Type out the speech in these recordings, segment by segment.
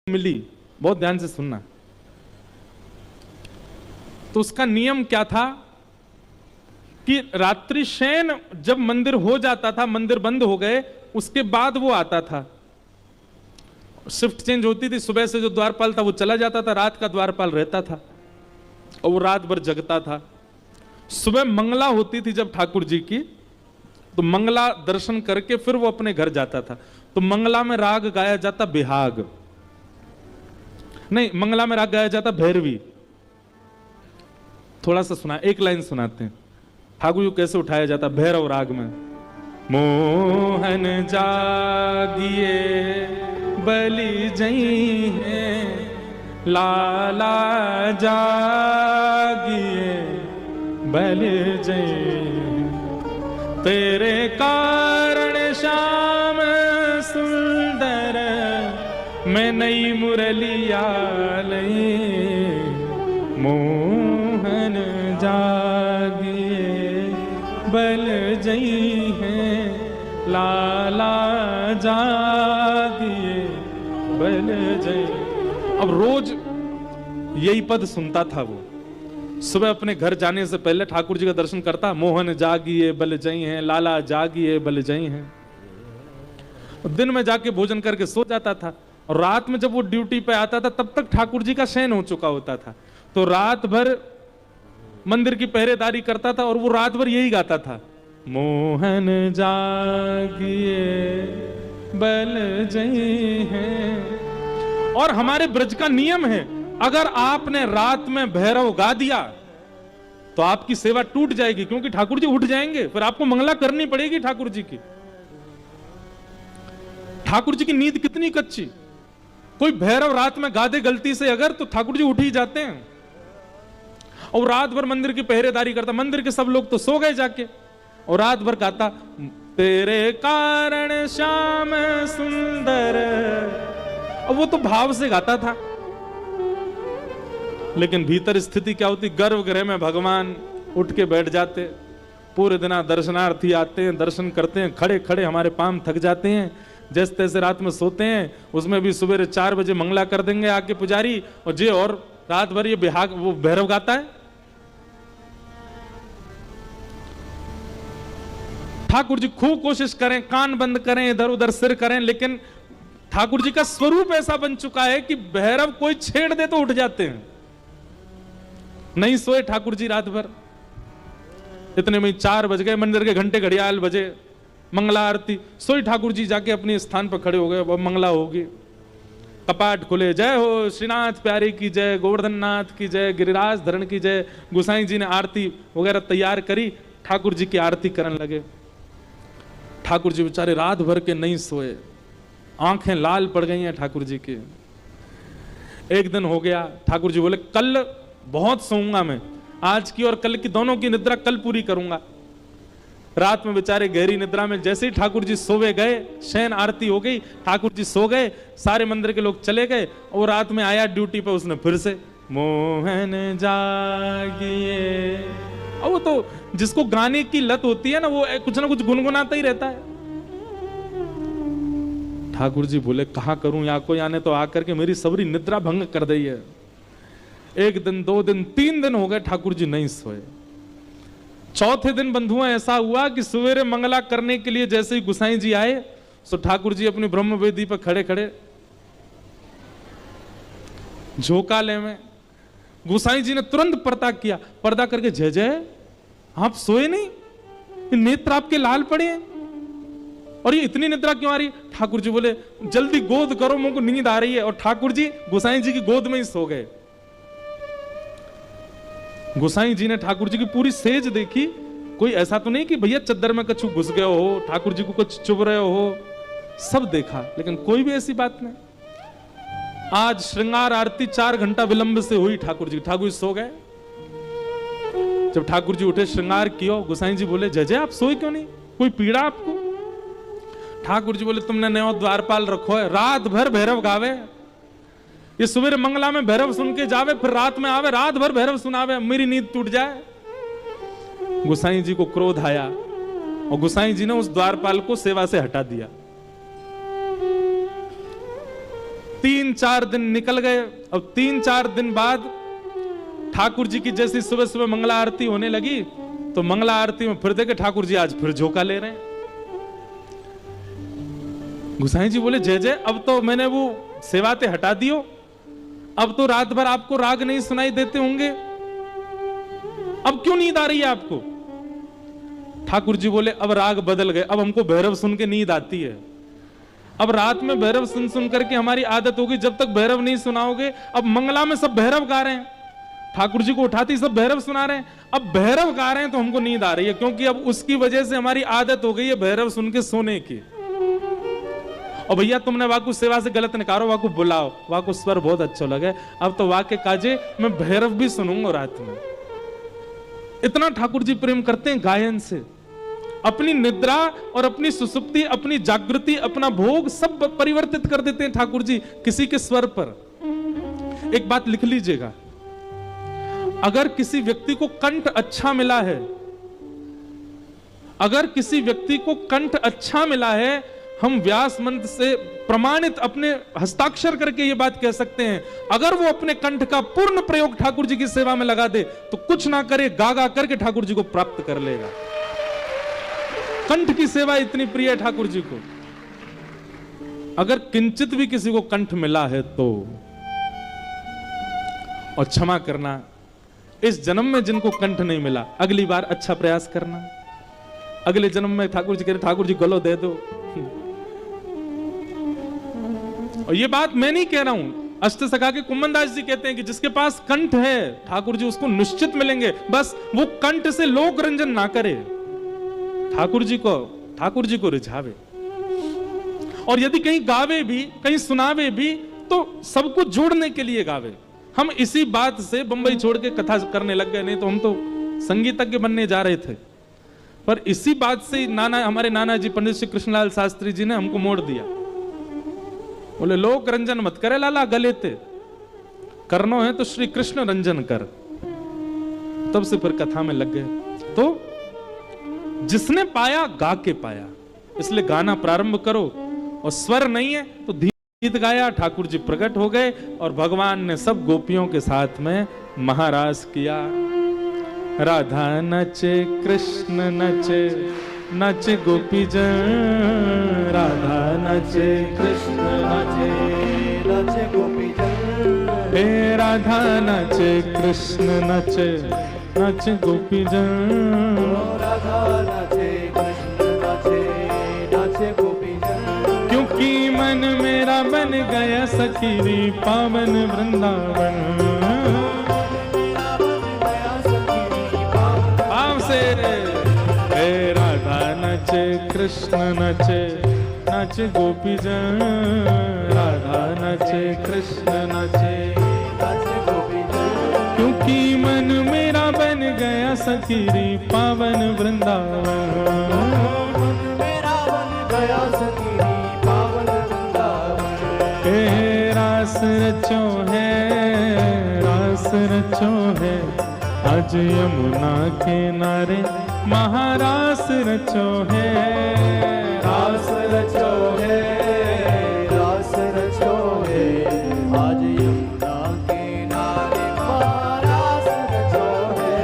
मिली, बहुत ध्यान से सुनना। तो उसका नियम क्या था कि रात्रि शयन जब मंदिर हो जाता था, मंदिर बंद हो गए, उसके बाद वो आता था। शिफ्ट चेंज होती थी, सुबह से जो द्वारपाल था वो चला जाता था, रात का द्वारपाल रहता था और वो रात भर जगता था। सुबह मंगला होती थी जब ठाकुर जी की, तो मंगला दर्शन करके फिर वो अपने घर जाता था। तो मंगला में राग गाया जाता बिहाग, नहीं, मंगला में राग गाया जाता भैरवी। थोड़ा सा सुना, एक लाइन सुनाते हैं। ठाकुर जी कैसे उठाया जाता भैरव राग में। मोहन जागिए बलि जई है, लाला जागिए बलि जई, तेरे कारण श्याम सुंदर मैं नई मुरलिया लई, मोहन जागिए बल जई है, लाला जागिए बल जई। अब रोज यही पद सुनता था वो। सुबह अपने घर जाने से पहले ठाकुर जी का दर्शन करता, मोहन जागिए बल जई हैं, लाला जागिए बल जई हैं। दिन में जाके भोजन करके सो जाता था और रात में जब वो ड्यूटी पे आता था तब तक ठाकुर जी का शयन हो चुका होता था। तो रात भर मंदिर की पहरेदारी करता था और वो रात भर यही गाता था, मोहन जागिए बल जई हैं। और हमारे ब्रज का नियम है, अगर आपने रात में भैरव गा दिया तो आपकी सेवा टूट जाएगी, क्योंकि ठाकुर जी उठ जाएंगे, फिर आपको मंगला करनी पड़ेगी ठाकुर जी की। ठाकुर जी की नींद कितनी कच्ची, कोई भैरव रात में गा दे गलती से अगर, तो ठाकुर जी उठ ही जाते हैं। और रात भर मंदिर की पहरेदारी करता, मंदिर के सब लोग तो सो गए जाके, और रात भर गाता, तेरे कारण श्याम सुंदर। और वो तो भाव से गाता था, लेकिन भीतर स्थिति क्या होती, गर्भगृह में भगवान उठ के बैठ जाते। पूरे दिन दर्शनार्थी आते हैं, दर्शन करते हैं, खड़े खड़े हमारे पांव थक जाते हैं, जैसे तैसे रात में सोते हैं। उसमें भी सुबह 4 बजे मंगला कर देंगे आके पुजारी, और जे और रात भर ये बिहाग वो भैरव गाता है। ठाकुर जी खूब कोशिश करें, कान बंद करें, इधर उधर सिर करें, लेकिन ठाकुर जी का स्वरूप ऐसा बन चुका है कि भैरव कोई छेड़ दे तो उठ जाते हैं। नहीं सोए ठाकुर जी रात भर। इतने में 4 बज गए, मंदिर के घंटे घड़ियाल बजे, मंगला आरती। सोई ठाकुर जी जाके अपने स्थान पर खड़े हो गए, अब मंगला होगी। कपाट खुले, जय हो श्रीनाथ प्यारी की जय, गोवर्धन नाथ की जय, गिरिराज धरण की जय। गोसाई जी ने आरती वगैरह तैयार करी, ठाकुर जी की आरती करने लगे। ठाकुर जी बेचारे रात भर के नहीं सोए, आंखें लाल पड़ गई हैं ठाकुर जी की। एक दिन हो गया, ठाकुर जी बोले कल बहुत सोऊंगा मैं, आज की और कल की दोनों की निद्रा कल पूरी करूंगा। रात में बेचारे गहरी निद्रा में, जैसे ही ठाकुर जी सोवे गए, शयन आरती हो गई, ठाकुर जी सो गए, सारे मंदिर के लोग चले गए। और रात में आया ड्यूटी पे, उसने फिर से मोहन जागिए। और वो तो जिसको गाने की लत होती है ना, वो कुछ ना कुछ गुनगुनाता ही रहता है। ठाकुर जी बोले कहां करूं, या कोई आने तो आकर के मेरी सबरी निद्रा भंग कर दी है। 1 दिन 2 दिन 3 दिन हो गए, ठाकुर जी नहीं सोए। चौथे दिन बंधुओं ऐसा हुआ कि सवेरे मंगला करने के लिए जैसे ही गुसाई जी आए, तो ठाकुर जी अपनी ब्रह्म वेदी पर खड़े खड़े झोंकाले में। गुसाई जी ने तुरंत पर्दा किया, पर्दा करके, जय जय आप सोए नहीं, नेत्र आपके लाल पड़े हैं, और ये इतनी निद्रा क्यों आ रही? ठाकुर जी बोले जल्दी गोद करो, मुझको नींद आ रही है। और ठाकुर जी गुसाई जी की गोद में ही सो गए। गोसाई जी ने ठाकुर जी की पूरी सेज देखी, कोई ऐसा तो नहीं कि भैया चद्दर में कछु घुस गए हो, ठाकुर जी को कुछ चुभ रहे हो, सब देखा, लेकिन कोई भी ऐसी बात नहीं। आज श्रृंगार आरती 4 घंटा विलंब से हुई ठाकुर जी सो गए। जब ठाकुर जी उठे, श्रृंगार किया, गोसाई जी बोले जय जय आप सोए क्यों नहीं, कोई पीड़ा आपको? ठाकुर जी बोले तुमने नया द्वारपाल रखो है, रात भर भैरव गावे, ये सुबह मंगला में भैरव सुन के जावे, फिर रात में आवे, रात भर भैरव सुनावे, मेरी नींद टूट जाए। गोसाई जी को क्रोध आया और गोसाई जी ने उस द्वारपाल को सेवा से हटा दिया। 3-4 दिन निकल गए। अब 3-4 दिन बाद ठाकुर जी की जैसी सुबह सुबह मंगला आरती होने लगी, तो मंगला आरती में फिर देखे ठाकुर जी आज फिर झोंका ले रहे हैं। गुसाई जी बोले, जय जय, अब तो मैंने वो सेवाते हटा दियो, अब तो रात भर आपको राग नहीं सुनाई देते होंगे, अब क्यों नींद आ रही है आपको? ठाकुर जी बोले, अब राग बदल गए, अब हमको भैरव सुन के नींद आती है। अब रात में भैरव सुन सुन करके हमारी आदत होगी, जब तक भैरव नहीं सुनाओगे। अब मंगला में सब भैरव गा रहे हैं, ठाकुर जी को उठाती सब भैरव सुना रहे हैं, अब भैरव गा रहे हैं तो हमको नींद आ रही है, क्योंकि अब उसकी वजह से हमारी आदत हो गई है भैरव सुन के सोने की। और भैया तुमने वाकु सेवा से गलत निकालो, वाकु बुलाओ, वाकु स्वर बहुत अच्छा लगे, अब तो वाके काजे मैं भैरव भी सुनूंगा रात में। इतना ठाकुर जी प्रेम करते हैं गायन से। अपनी निद्रा और अपनी सुसुप्ति, अपनी जागृति, अपना भोग सब परिवर्तित कर देते हैं ठाकुर जी किसी के स्वर पर। एक बात लिख लीजिएगा, अगर किसी व्यक्ति को कंठ अच्छा मिला है, अगर किसी व्यक्ति को कंठ अच्छा मिला है, हम व्यास मंत्र से प्रमाणित अपने हस्ताक्षर करके ये बात कह सकते हैं, अगर वो अपने कंठ का पूर्ण प्रयोग ठाकुर जी की सेवा में लगा दे तो कुछ ना करे, गागा करके ठाकुर जी को प्राप्त कर लेगा। कंठ की सेवा इतनी प्रिय है ठाकुर जी को। अगर किंचित भी किसी को कंठ मिला है तो, और क्षमा करना, इस जन्म में जिनको कंठ नहीं मिला अगली बार अच्छा प्रयास करना, अगले जन्म में ठाकुर जी कह रहे ठाकुर जी गलो दे दो। और ये बात मैं नहीं कह रहा हूं, अष्टसखा के कुम्मनदास जी कहते हैं कि जिसके पास कंठ है ठाकुर जी उसको निश्चित मिलेंगे, बस वो कंठ से लोक रंजन ना करे, ठाकुर जी को रिझावे। और यदि कहीं गावे भी, कहीं सुनावे भी, तो सबको जोड़ने के लिए गावे। हम इसी बात से बंबई छोड़ के कथा करने लग गए, नहीं तो हम तो संगीतज्ञ बनने जा रहे थे, पर इसी बात से हमारे नाना जी पंडित श्री कृष्णलाल शास्त्री जी ने हमको मोड़ दिया। बोले लोक रंजन मत करे लाला, गले ते करनो है तो श्री कृष्ण रंजन कर। तब से फिर कथा में लग गए। तो जिसने पाया गा के पाया, इसलिए गाना प्रारंभ करो, और स्वर नहीं है तो गीत गाया, ठाकुर जी प्रकट हो गए और भगवान ने सब गोपियों के साथ में महारास किया। राधा नचे कृष्ण नचे, नचे गोपी जन, राधा नचे कृष्ण नचे, नचे गोपी जन, हे राधा नचे कृष्ण नचे, नचे गोपी जन, राधा नचे कृष्ण नचे, नचे गोपी जन, क्योंकि मन मेरा बन गया सखी पावन वृंदावन। हे राधा नचे कृष्ण नचे, नचे गोपी जन, राधा नचे कृष्ण नचे, नचे गोपी जन, क्योंकि मन मेरा बन गया सखी पावन वृंदावन। मन मेरा बन गया सखी पावन वृंदावन। हे रास रचो है, रास रचो है, आज यमुना किनारे महारास रचो है, रास रचो है, रास रचो है, आज यमुना किनारे महारास रचो है,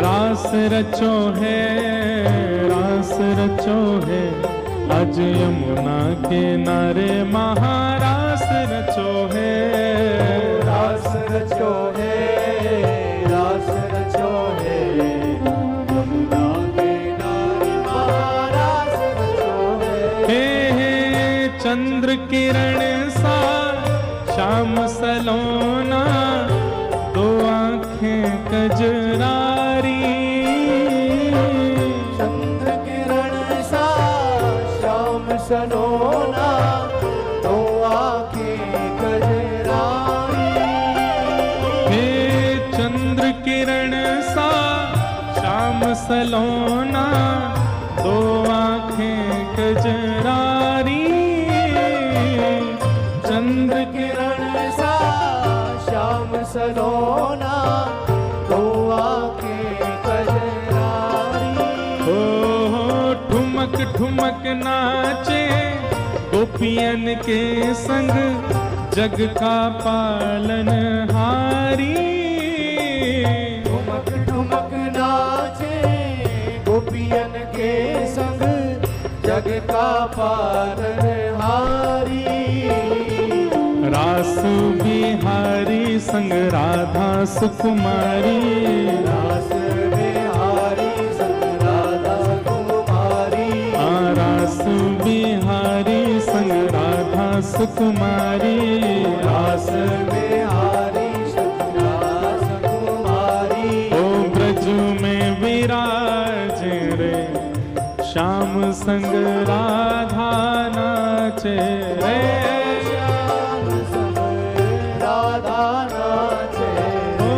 रास रचो है, रास रचो है, आज यमुना किनारे महारास रचो है, रास रचो है, रास रचो है, यमुना किनारे महारास रचो है। हे चंद्र किरण सा श्याम सलोना, दो आंखें कजरारी, चंद्र किरण सा श्याम सलोना, दो आंखें कजरारी, हे चंद्र किरण सा श्याम सलोना, दो आंखें कजरारी, चंद्र किरण सा श्याम सलोना, दो आंखें कजरारी। हो ठुमक ठुमक नाचे गोपियन के संग, जग का पालनहारी। ठुमक ठुमक नाचे गोपियन के संग जग का पालनहारी। रास बिहारी संग राधा सुकुमारी। रास बिहारी संग राधा सुकुमारी। रास बिहारी संग राधा सुकुमारी। रास बिहारी संग राधा सुकुमारी। ओ ब्रज में विराज रे श्याम संग राधा नाचे रे। श्याम संग राधा नाचे। ओ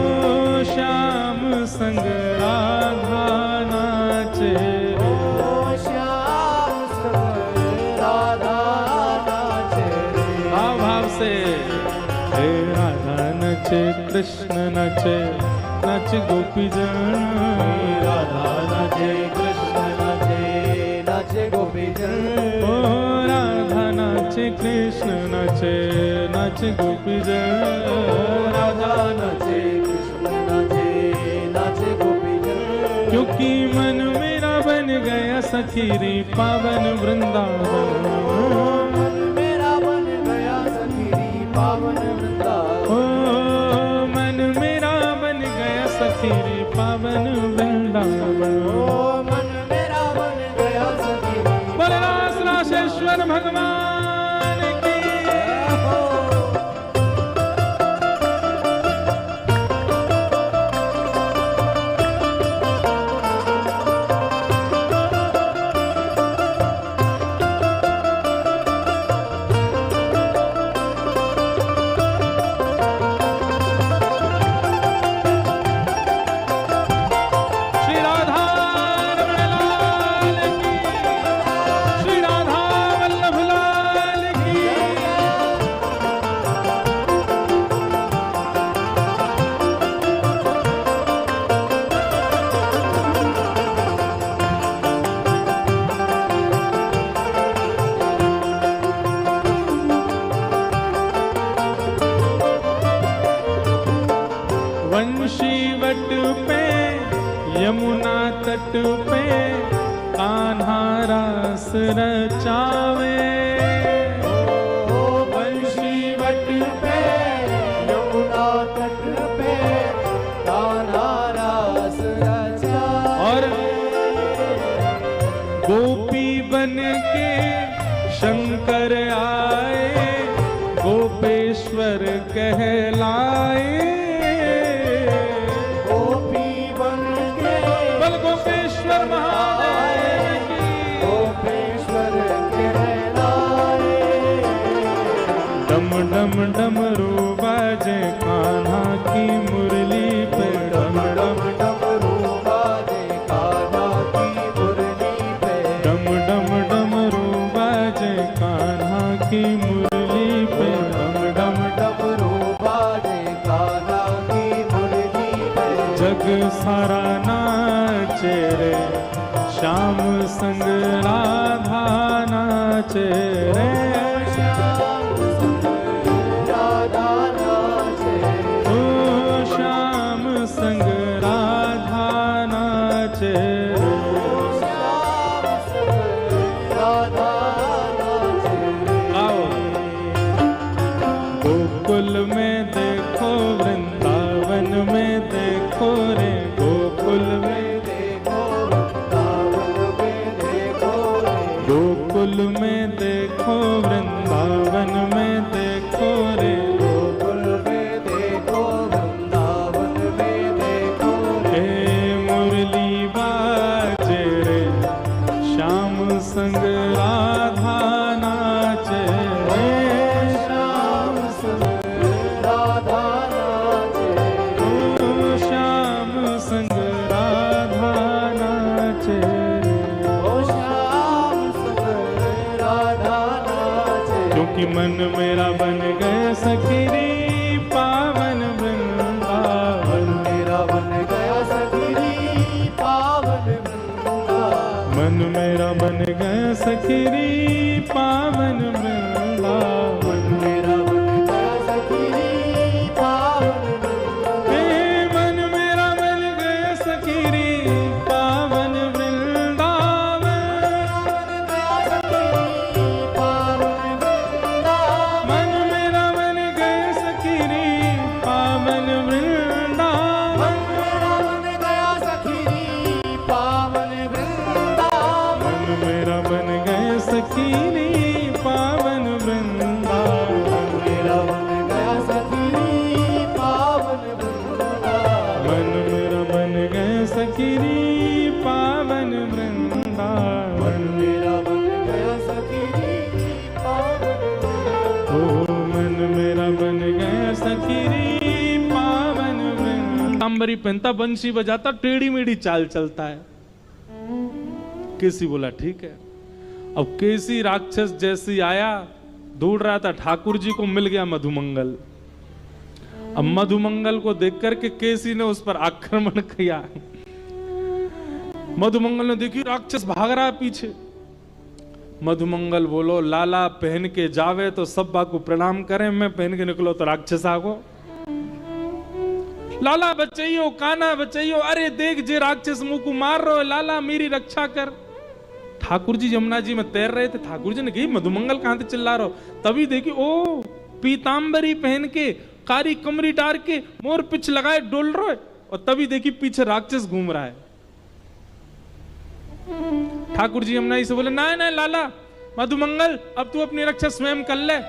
श्याम संग राधा नाचे। ओ श्याम संग राधा नाचे। भाव से हे राधा नचे कृष्ण नचे नच गोपी जन। राधा नाचे कृष्ण नाचे नाचे गोपी जन। ओ राधा नाचे कृष्ण नचे नच गोपी जन। राधा नाचे कृष्ण नाचे नाचे गोपी जन। क्योंकि मन मेरा बन गया सखी रे पावन वृंदावन। मन मेरा बन गया सखी पावन वृंदावन। ओ मन मेरा बन गया सखी रे पावन वृंदावन। ओ मन मेरा बन गया सखी। बोले रास राशेश्वर भगवान की। श्री राधा रमण लाल की। श्री राधा वल्लभ लाल की। वंशी वट पे यमुना तट पे कान्हा रास रचावे। ओ बंशी वट पे यमुना तट पे कान्हा रास रचा। और गोपी बन के शंकर आए गोपेश्वर कहलाए। गोपी बन के बल गोपेश्वर महादेव की। गोपेश्वर कहलाए। डम डम डमरू बाजे कान्हा की मुरली पे। डम डम डमरू बाजे कान्हा की मुरली पे। डम डम डमरू बाजे कान्हा की मुरली पे। डम डम डमरू बाजे कान्हा की मुरली पे। जग सारा नाचे रे श्याम संग राधा नाचे रे। श्याम संग राधा नाचे। ओ श्याम संग राधा नाचे रे। श्याम संग राधा नाचे। आओ गोकुल में देखो वृंदावन में देखो रे। गोकुल में देखो वृंदावन में देखो रे। गोकुल में देखो वृंदावन में देखो रे। गोकुल में देखो वृंदावन में देखो रे। हे मुरली बाजे रे श्याम संग राधा नाचे रे। श्याम संग राधा नाचे। ओ श्याम संग राधा नाचे रे। ओ श्याम संग राधा नाचे। क्योंकि मन मेरा बन गया सखी रे पावन वृंदावन। मेरा बन गया सखी पावन वृंदावन। मन मेरा बन गया सखी रे पावन वृंदावन। मेरा बन गया गए सखीरी पावन पीतांबरी पहनता, बंशी बजाता, टेढ़ी मेढ़ी चाल चलता है। केसी बोला ठीक है। अब केसी राक्षस जैसी आया, ढूंढ रहा था, ठाकुर जी को मिल गया मधुमंगल। अब मधुमंगल को देख करके केसी ने उस पर आक्रमण किया। मधुमंगल ने देखी राक्षस भाग रहा है पीछे। मधुमंगल बोलो लाला पहन के जावे तो सब बात को प्रणाम करें, मैं पहन के निकलो तो राक्षस आगो। लाला बचाइयो, काना बचाइयो, अरे देख जे राक्षस मुंह को मार रहे हो, लाला मेरी रक्षा कर। ठाकुर जी यमुना जी में तैर रहे थे। ठाकुर जी ने कही मधुमंगल कहां से चिल्ला रहे हो? तभी देखी ओ पीतांबरी पहन के, कारी कमरी डार के, मोर पिछ लगाए डोल रहे, और तभी देखी पीछे राक्षस घूम रहा है। ठाकुर जी यमुना जी से बोले नहीं नहीं लाला मधुमंगल, अब तू अपनी रक्षा स्वयं कर ले।